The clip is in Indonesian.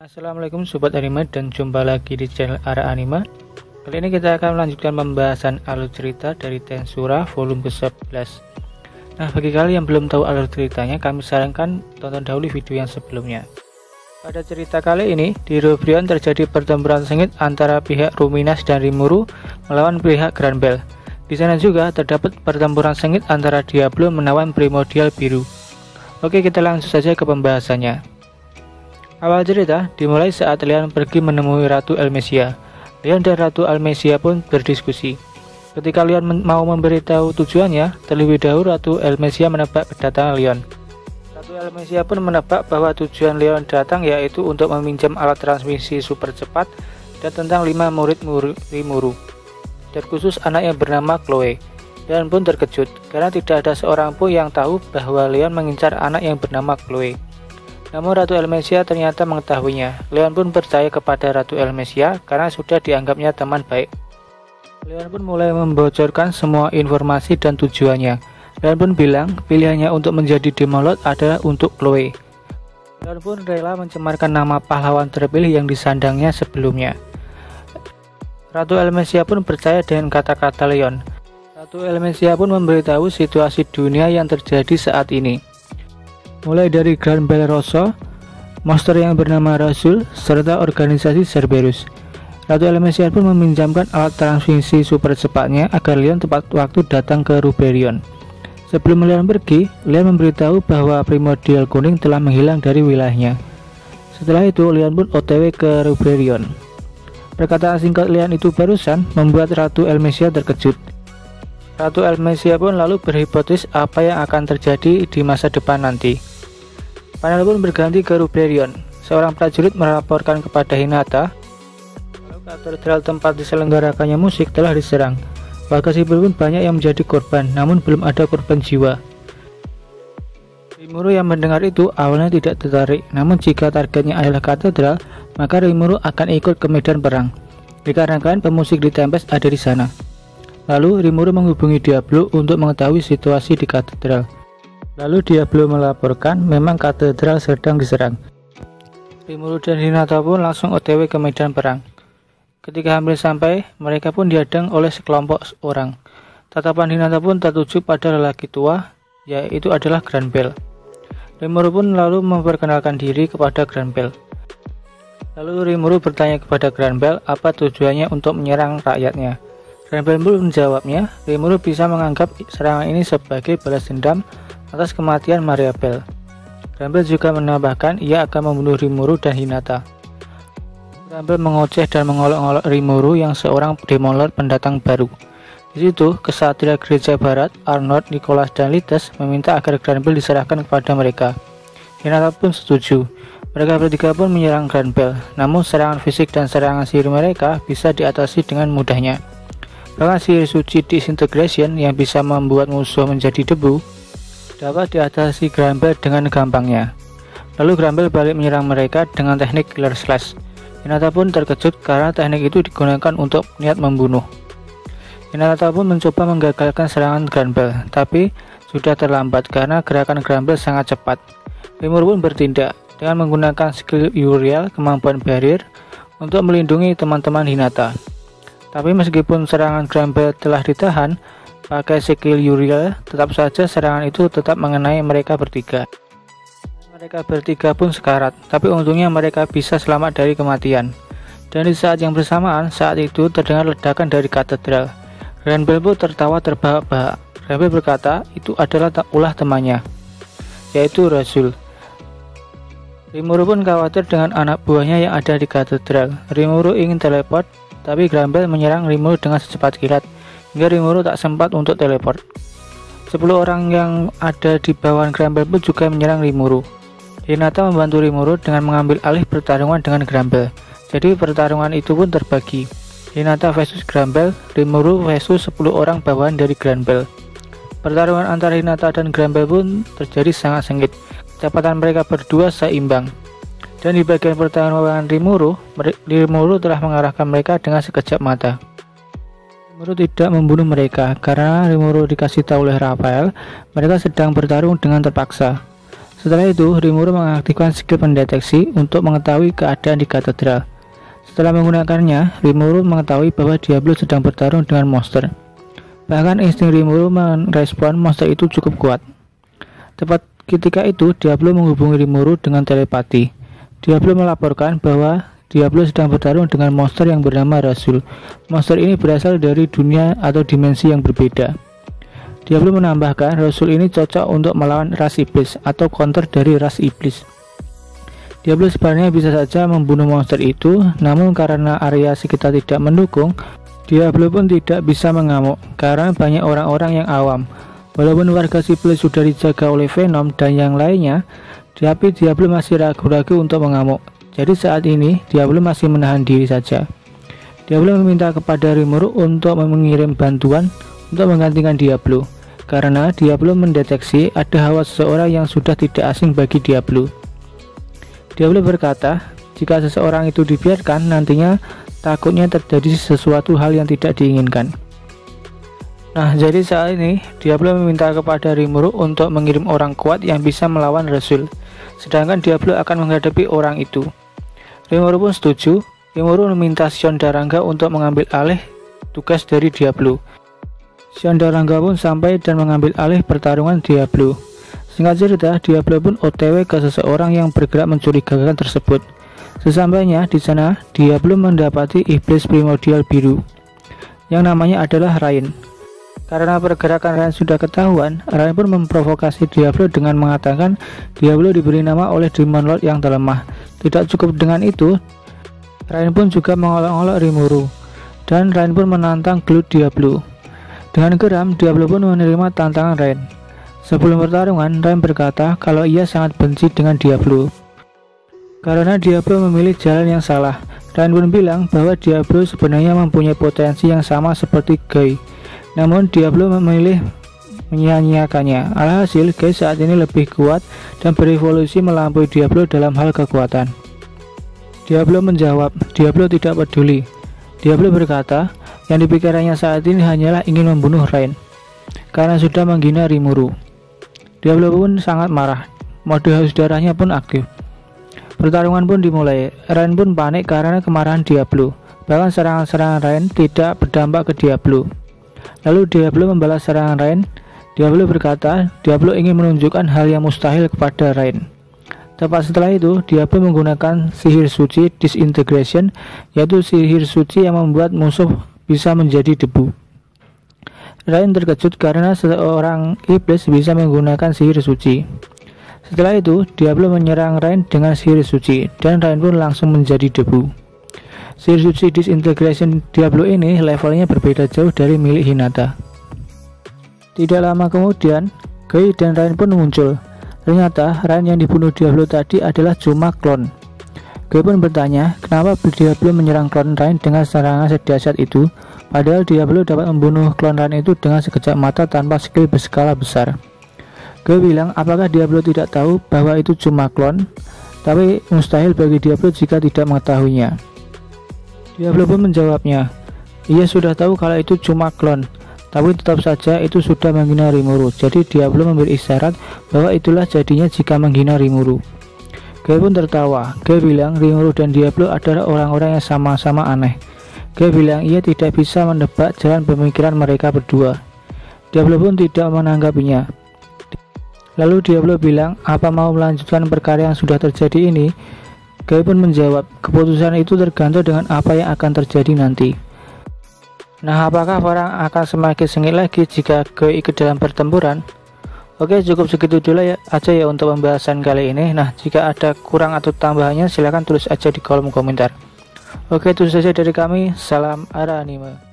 Assalamualaikum Sobat Anime dan jumpa lagi di channel Ara Anime. Kali ini kita akan melanjutkan pembahasan alur cerita dari Tensura volume ke-11. Nah, bagi kalian yang belum tahu alur ceritanya, kami sarankan tonton dahulu video yang sebelumnya. Pada cerita kali ini, di Rubrion terjadi pertempuran sengit antara pihak Ruminas dan Rimuru melawan pihak Granbel. Di sana juga terdapat pertempuran sengit antara Diablo melawan Primordial Biru. Oke, kita langsung saja ke pembahasannya. Awal cerita dimulai saat Leon pergi menemui Ratu Elmesia. Leon dan Ratu Elmesia pun berdiskusi. Ketika Leon mau memberitahu tujuannya, terlebih dahulu Ratu Elmesia menebak kedatangan Leon. Ratu Elmesia pun menebak bahwa tujuan Leon datang yaitu untuk meminjam alat transmisi super cepat dan tentang 5 murid Rimuru, dan khusus anak yang bernama Chloe. Leon pun terkejut karena tidak ada seorang pun yang tahu bahwa Leon mengincar anak yang bernama Chloe. Namun Ratu Elmesia ternyata mengetahuinya. Leon pun percaya kepada Ratu Elmesia karena sudah dianggapnya teman baik. Leon pun mulai membocorkan semua informasi dan tujuannya. Leon pun bilang pilihannya untuk menjadi Demon Lord adalah untuk Chloe. Leon pun rela mencemarkan nama pahlawan terpilih yang disandangnya sebelumnya. Ratu Elmesia pun percaya dengan kata-kata Leon. Ratu Elmesia pun memberitahu situasi dunia yang terjadi saat ini, mulai dari Granbel Rosso, monster yang bernama Rasul, serta organisasi Cerberus. Ratu Elmesia pun meminjamkan alat transmisi super cepatnya agar Leon tepat waktu datang ke Ruberion. Sebelum Leon pergi, Leon memberitahu bahwa Primordial Kuning telah menghilang dari wilayahnya. Setelah itu, Leon pun OTW ke Ruberion. Perkataan singkat Leon itu barusan membuat Ratu Elmesia terkejut. Ratu Elmesia pun lalu berhipotesis apa yang akan terjadi di masa depan nanti. Panel pun berganti ke Ruberion. Seorang prajurit melaporkan kepada Hinata kalau katedral tempat diselenggarakannya musik telah diserang. Warga sipil pun banyak yang menjadi korban, namun belum ada korban jiwa. Rimuru yang mendengar itu awalnya tidak tertarik, namun jika targetnya adalah katedral, maka Rimuru akan ikut ke medan perang, dikarenakan pemusik di Tempest ada di sana. Lalu Rimuru menghubungi Diablo untuk mengetahui situasi di katedral. Lalu Diablo melaporkan memang katedral sedang diserang. Rimuru dan Hinata pun langsung OTW ke medan perang. Ketika hampir sampai, mereka pun dihadang oleh sekelompok orang. Tatapan Hinata pun tertuju pada lelaki tua, yaitu adalah Granbel. Rimuru pun lalu memperkenalkan diri kepada Granbel. Lalu Rimuru bertanya kepada Granbel apa tujuannya untuk menyerang rakyatnya. Granbel pun menjawabnya, Rimuru bisa menganggap serangan ini sebagai balas dendam atas kematian Mariabel. Granbel juga menambahkan ia akan membunuh Rimuru dan Hinata. Granbel mengoceh dan mengolok-olok Rimuru yang seorang Demon Lord pendatang baru. Di situ, Kesatria Gereja Barat, Arnold, Nicholas, dan Lites meminta agar Granbel diserahkan kepada mereka. Hinata pun setuju. Mereka bertiga pun menyerang Granbel, namun serangan fisik dan serangan sihir mereka bisa diatasi dengan mudahnya. Bahkan sihir suci Disintegration yang bisa membuat musuh menjadi debu dapat diatasi Granbel dengan gampangnya. Lalu Granbel balik menyerang mereka dengan teknik Killer Slash. Hinata pun terkejut karena teknik itu digunakan untuk niat membunuh. Hinata pun mencoba menggagalkan serangan Granbel, tapi sudah terlambat karena gerakan Granbel sangat cepat. Rimuru pun bertindak dengan menggunakan skill Uriel, kemampuan barrier, untuk melindungi teman-teman Hinata. Tapi meskipun serangan Granbel telah ditahan pakai skill Uriel, tetap saja serangan itu tetap mengenai mereka bertiga. Mereka bertiga pun sekarat, tapi untungnya mereka bisa selamat dari kematian. Dan di saat yang bersamaan, saat itu terdengar ledakan dari katedral. Granbel pun tertawa terbahak-bahak. Granbel berkata itu adalah ulah temannya, yaitu Rasul. Rimuru pun khawatir dengan anak buahnya yang ada di katedral. Rimuru ingin teleport, tapi Granbel menyerang Rimuru dengan secepat kilat, hingga Rimuru tak sempat untuk teleport. 10 orang yang ada di bawahan Granbel pun juga menyerang Rimuru. Hinata membantu Rimuru dengan mengambil alih pertarungan dengan Granbel. Jadi pertarungan itu pun terbagi. Hinata versus Granbel, Rimuru versus 10 orang bawahan dari Granbel. Pertarungan antara Hinata dan Granbel pun terjadi sangat sengit. Kecepatan mereka berdua seimbang. Dan di bagian pertarungan Rimuru telah mengarahkan mereka dengan sekejap mata. Rimuru tidak membunuh mereka karena Rimuru dikasih tahu oleh Raphael mereka sedang bertarung dengan terpaksa. Setelah itu, Rimuru mengaktifkan skill pendeteksi untuk mengetahui keadaan di katedral. Setelah menggunakannya, Rimuru mengetahui bahwa Diablo sedang bertarung dengan monster. Bahkan insting Rimuru merespon monster itu cukup kuat. Tepat ketika itu, Diablo menghubungi Rimuru dengan telepati. Diablo melaporkan bahwa Diablo sedang bertarung dengan monster yang bernama Rasul. Monster ini berasal dari dunia atau dimensi yang berbeda. Diablo menambahkan Rasul ini cocok untuk melawan ras iblis atau counter dari ras iblis. Diablo sebenarnya bisa saja membunuh monster itu, namun karena area sekitar tidak mendukung, Diablo pun tidak bisa mengamuk karena banyak orang-orang yang awam. Walaupun warga sipil sudah dijaga oleh Venom dan yang lainnya, tapi Diablo masih ragu-ragu untuk mengamuk. Jadi saat ini Diablo masih menahan diri saja. Diablo meminta kepada Rimuru untuk mengirim bantuan untuk menggantikan Diablo, karena Diablo mendeteksi ada hawa seseorang yang sudah tidak asing bagi Diablo. Diablo berkata, jika seseorang itu dibiarkan, nantinya takutnya terjadi sesuatu hal yang tidak diinginkan. Nah, jadi saat ini Diablo meminta kepada Rimuru untuk mengirim orang kuat yang bisa melawan Rasul, sedangkan Diablo akan menghadapi orang itu. Rimuru pun setuju. Rimuru meminta Shondaranga untuk mengambil alih tugas dari Diablo. Shondaranga pun sampai dan mengambil alih pertarungan Diablo. Singkat cerita, Diablo pun OTW ke seseorang yang bergerak mencurigakan tersebut. Sesampainya di sana, Diablo mendapati iblis primordial biru, yang namanya adalah Rain. Karena pergerakan Rain sudah ketahuan, Rain pun memprovokasi Diablo dengan mengatakan Diablo diberi nama oleh Demon Lord yang terlemah. Tidak cukup dengan itu, Rain pun juga mengolok-olok Rimuru, dan Rain pun menantang gelut Diablo. Dengan geram, Diablo pun menerima tantangan Rain. Sebelum pertarungan, Rain berkata kalau ia sangat benci dengan Diablo karena Diablo memilih jalan yang salah. Rain pun bilang bahwa Diablo sebenarnya mempunyai potensi yang sama seperti Guy, namun Diablo memilih menyia-nyiakannya. Alhasil, Guy saat ini lebih kuat dan berevolusi melampaui Diablo dalam hal kekuatan. Diablo menjawab, Diablo tidak peduli. Diablo berkata, yang dipikirkannya saat ini hanyalah ingin membunuh Rain karena sudah menghina Rimuru. Diablo pun sangat marah. Mode haus darahnya pun aktif. Pertarungan pun dimulai. Rain pun panik karena kemarahan Diablo. Bahkan serangan-serangan Rain tidak berdampak ke Diablo. Lalu Diablo membalas serangan Rain. Diablo berkata, Diablo ingin menunjukkan hal yang mustahil kepada Rain. Tepat setelah itu, Diablo menggunakan sihir suci Disintegration, yaitu sihir suci yang membuat musuh bisa menjadi debu. Rain terkejut karena seorang iblis bisa menggunakan sihir suci. Setelah itu, Diablo menyerang Rain dengan sihir suci, dan Rain pun langsung menjadi debu. Sihir suci Disintegration Diablo ini levelnya berbeda jauh dari milik Hinata. Tidak lama kemudian, Guy dan Rain pun muncul. Ternyata Rain yang dibunuh Diablo tadi adalah cuma klon. Guy pun bertanya, kenapa Diablo menyerang klon Rain dengan serangan sedahsyat itu, padahal Diablo dapat membunuh klon Rain itu dengan sekejap mata tanpa skill berskala besar. Guy bilang, apakah Diablo tidak tahu bahwa itu cuma klon, tapi mustahil bagi Diablo jika tidak mengetahuinya. Diablo pun menjawabnya, ia sudah tahu kalau itu cuma klon, tapi tetap saja itu sudah menghina Rimuru. Jadi Diablo memberi isyarat bahwa itulah jadinya jika menghina Rimuru. Guy pun tertawa. Guy bilang Rimuru dan Diablo adalah orang-orang yang sama-sama aneh. Guy bilang ia tidak bisa menebak jalan pemikiran mereka berdua. Diablo pun tidak menanggapinya. Lalu Diablo bilang, apa mau melanjutkan perkara yang sudah terjadi ini? Guy pun menjawab, keputusan itu tergantung dengan apa yang akan terjadi nanti. Nah, apakah perang akan semakin sengit lagi jika Guy ikut dalam pertempuran? Oke, cukup segitu dulu aja ya untuk pembahasan kali ini. Nah, jika ada kurang atau tambahannya silahkan tulis aja di kolom komentar. Oke, itu saja dari kami. Salam Ara Anime.